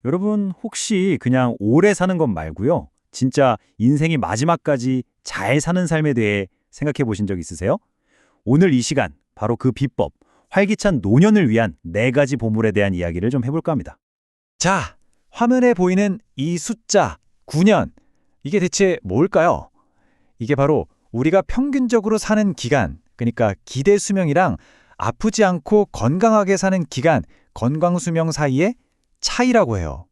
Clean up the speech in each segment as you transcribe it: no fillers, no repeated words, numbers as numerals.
여러분 혹시 그냥 오래 사는 것 말고요. 진짜 인생이 마지막까지 잘 사는 삶에 대해 생각해 보신 적 있으세요? 오늘 이 시간 바로 그 비법, 활기찬 노년을 위한 네 가지 보물에 대한 이야기를 좀 해볼까 합니다. 자, 화면에 보이는 이 숫자 9년. 이게 대체 뭘까요? 이게 바로 우리가 평균적으로 사는 기간, 그러니까 기대 수명이랑 아프지 않고 건강하게 사는 기간, 건강 수명 사이의 차이라고 해요.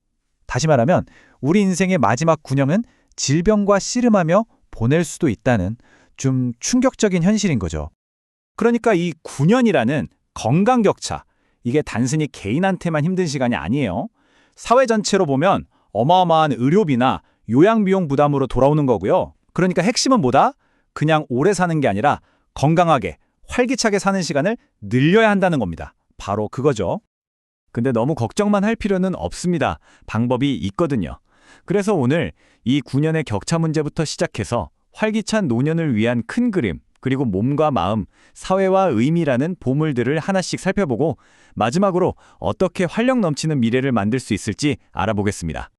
다시 말하면 우리 인생의 마지막 9년은 질병과 씨름하며 보낼 수도 있다는 좀 충격적인 현실인 거죠. 그러니까 이 9년이라는 건강 격차, 이게 단순히 개인한테만 힘든 시간이 아니에요. 사회 전체로 보면 어마어마한 의료비나 요양비용 부담으로 돌아오는 거고요. 그러니까 핵심은 뭐다? 그냥 오래 사는 게 아니라 건강하게, 활기차게 사는 시간을 늘려야 한다는 겁니다. 바로 그거죠. 근데 너무 걱정만 할 필요는 없습니다. 방법이 있거든요. 그래서 오늘 이 9년의 격차 문제부터 시작해서 활기찬 노년을 위한 큰 그림, 그리고 몸과 마음, 사회와 의미라는 보물들을 하나씩 살펴보고 마지막으로 어떻게 활력 넘치는 미래를 만들 수 있을지 알아보겠습니다.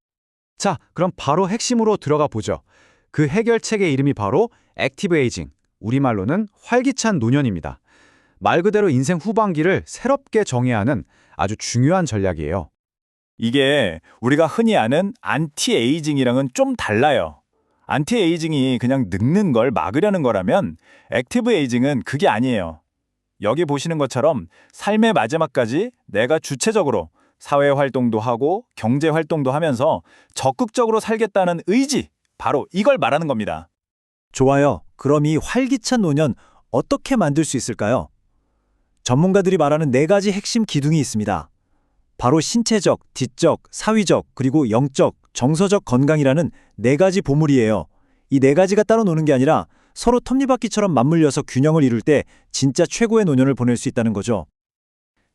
자, 그럼 바로 핵심으로 들어가 보죠. 그 해결책의 이름이 바로 액티브 에이징, 우리말로는 활기찬 노년입니다. 말 그대로 인생 후반기를 새롭게 정해야 하는 아주 중요한 전략이에요. 이게 우리가 흔히 아는 안티에이징이랑은 좀 달라요. 안티에이징이 그냥 늙는 걸 막으려는 거라면 액티브 에이징은 그게 아니에요. 여기 보시는 것처럼 삶의 마지막까지 내가 주체적으로 사회 활동도 하고 경제 활동도 하면서 적극적으로 살겠다는 의지, 바로 이걸 말하는 겁니다. 좋아요. 그럼 이 활기찬 노년 어떻게 만들 수 있을까요? 전문가들이 말하는 네 가지 핵심 기둥이 있습니다. 바로 신체적, 지적, 사회적, 그리고 영적, 정서적 건강이라는 네 가지 보물이에요. 이 네 가지가 따로 노는 게 아니라 서로 톱니바퀴처럼 맞물려서 균형을 이룰 때 진짜 최고의 노년을 보낼 수 있다는 거죠.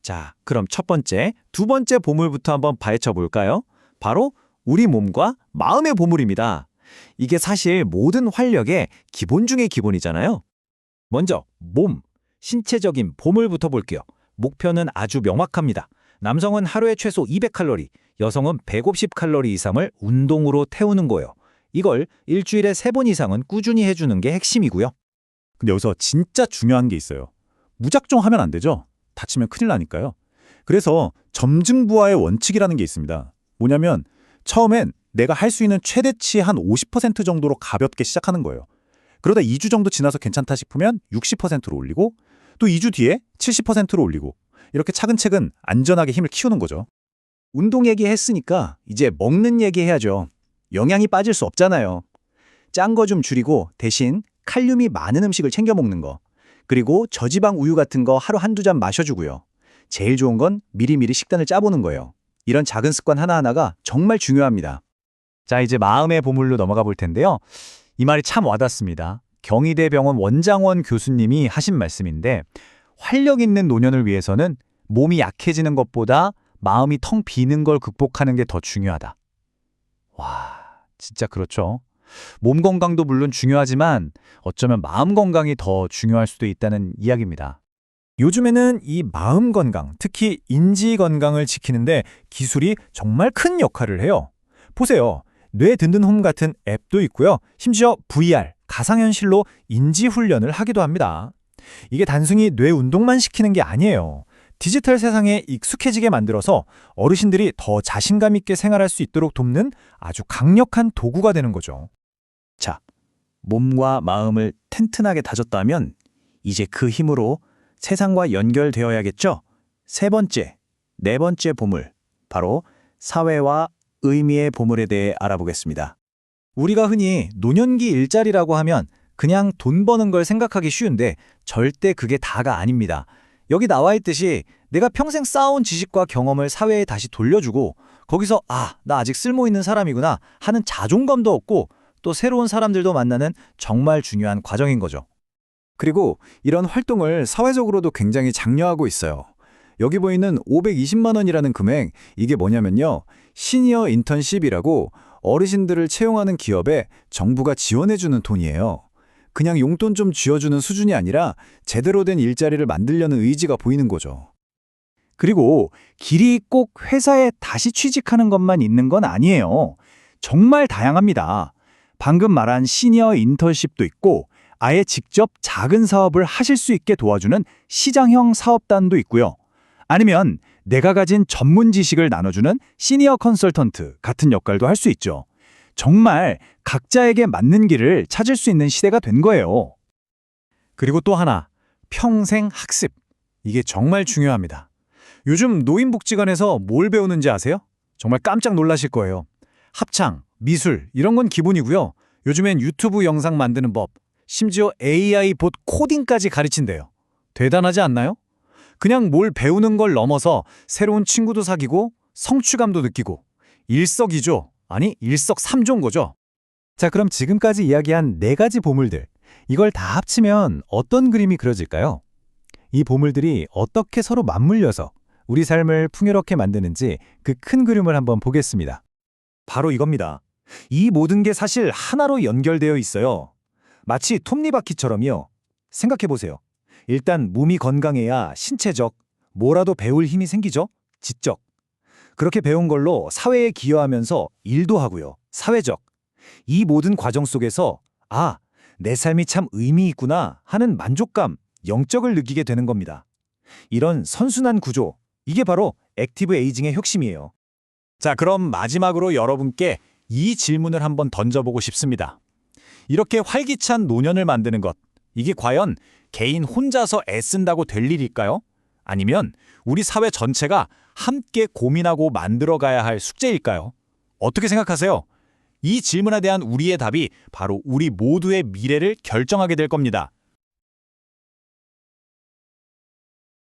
자, 그럼 첫 번째, 두 번째 보물부터 한번 파헤쳐 볼까요? 바로 우리 몸과 마음의 보물입니다. 이게 사실 모든 활력의 기본 중의 기본이잖아요. 먼저 몸, 신체적인 보물부터 볼게요. 목표는 아주 명확합니다. 남성은 하루에 최소 200칼로리, 여성은 150칼로리 이상을 운동으로 태우는 거예요. 이걸 일주일에 3번 이상은 꾸준히 해주는 게 핵심이고요. 근데 여기서 진짜 중요한 게 있어요. 무작정 하면 안 되죠. 다치면 큰일 나니까요. 그래서 점증부하의 원칙이라는 게 있습니다. 뭐냐면 처음엔 내가 할 수 있는 최대치 한 50% 정도로 가볍게 시작하는 거예요. 그러다 2주 정도 지나서 괜찮다 싶으면 60%로 올리고 또 2주 뒤에 70%로 올리고 이렇게 차근차근 안전하게 힘을 키우는 거죠. 운동 얘기했으니까 이제 먹는 얘기 해야죠. 영양이 빠질 수 없잖아요. 짠 거 좀 줄이고 대신 칼륨이 많은 음식을 챙겨 먹는 거. 그리고 저지방 우유 같은 거 하루 한두 잔 마셔주고요. 제일 좋은 건 미리미리 식단을 짜보는 거예요. 이런 작은 습관 하나하나가 정말 중요합니다. 자, 이제 마음의 보물로 넘어가 볼 텐데요. 이 말이 참 와닿습니다. 경희대병원 원장원 교수님이 하신 말씀인데 활력 있는 노년을 위해서는 몸이 약해지는 것보다 마음이 텅 비는 걸 극복하는 게 더 중요하다. 와, 진짜 그렇죠. 몸 건강도 물론 중요하지만 어쩌면 마음 건강이 더 중요할 수도 있다는 이야기입니다. 요즘에는 이 마음 건강, 특히 인지 건강을 지키는데 기술이 정말 큰 역할을 해요. 보세요. 뇌 든든 홈 같은 앱도 있고요. 심지어 VR, 가상현실로 인지 훈련을 하기도 합니다. 이게 단순히 뇌 운동만 시키는 게 아니에요. 디지털 세상에 익숙해지게 만들어서 어르신들이 더 자신감 있게 생활할 수 있도록 돕는 아주 강력한 도구가 되는 거죠. 자, 몸과 마음을 튼튼하게 다졌다면 이제 그 힘으로 세상과 연결되어야겠죠? 세 번째, 네 번째 보물, 바로 사회와 의미의 보물에 대해 알아보겠습니다. 우리가 흔히 노년기 일자리라고 하면 그냥 돈 버는 걸 생각하기 쉬운데 절대 그게 다가 아닙니다. 여기 나와 있듯이 내가 평생 쌓아온 지식과 경험을 사회에 다시 돌려주고 거기서 나 아직 쓸모있는 사람이구나 하는 자존감도 얻고 또 새로운 사람들도 만나는 정말 중요한 과정인 거죠. 그리고 이런 활동을 사회적으로도 굉장히 장려하고 있어요. 여기 보이는 520만 원이라는 금액, 이게 뭐냐면요. 시니어 인턴십이라고 어르신들을 채용하는 기업에 정부가 지원해주는 돈이에요. 그냥 용돈 좀 쥐어주는 수준이 아니라 제대로 된 일자리를 만들려는 의지가 보이는 거죠. 그리고 길이 꼭 회사에 다시 취직하는 것만 있는 건 아니에요. 정말 다양합니다. 방금 말한 시니어 인턴십도 있고 아예 직접 작은 사업을 하실 수 있게 도와주는 시장형 사업단도 있고요. 아니면 내가 가진 전문 지식을 나눠주는 시니어 컨설턴트 같은 역할도 할 수 있죠. 정말 각자에게 맞는 길을 찾을 수 있는 시대가 된 거예요. 그리고 또 하나, 평생 학습. 이게 정말 중요합니다. 요즘 노인복지관에서 뭘 배우는지 아세요? 정말 깜짝 놀라실 거예요. 합창, 미술 이런 건 기본이고요. 요즘엔 유튜브 영상 만드는 법, 심지어 AI 봇 코딩까지 가르친대요. 대단하지 않나요? 그냥 뭘 배우는 걸 넘어서 새로운 친구도 사귀고 성취감도 느끼고 일석이조, 아니 일석삼조인 거죠. 자, 그럼 지금까지 이야기한 4가지 보물들. 이걸 다 합치면 어떤 그림이 그려질까요? 이 보물들이 어떻게 서로 맞물려서 우리 삶을 풍요롭게 만드는지 그 큰 그림을 한번 보겠습니다. 바로 이겁니다. 이 모든 게 사실 하나로 연결되어 있어요. 마치 톱니바퀴처럼요. 생각해보세요. 일단 몸이 건강해야 신체적, 뭐라도 배울 힘이 생기죠? 지적. 그렇게 배운 걸로 사회에 기여하면서 일도 하고요. 사회적. 이 모든 과정 속에서 아, 내 삶이 참 의미 있구나 하는 만족감, 영적을 느끼게 되는 겁니다. 이런 선순환 구조, 이게 바로 액티브 에이징의 혁신이에요. 자, 그럼 마지막으로 여러분께 이 질문을 한번 던져보고 싶습니다. 이렇게 활기찬 노년을 만드는 것, 이게 과연 개인 혼자서 애쓴다고 될 일일까요? 아니면 우리 사회 전체가 함께 고민하고 만들어가야 할 숙제일까요? 어떻게 생각하세요? 이 질문에 대한 우리의 답이 바로 우리 모두의 미래를 결정하게 될 겁니다.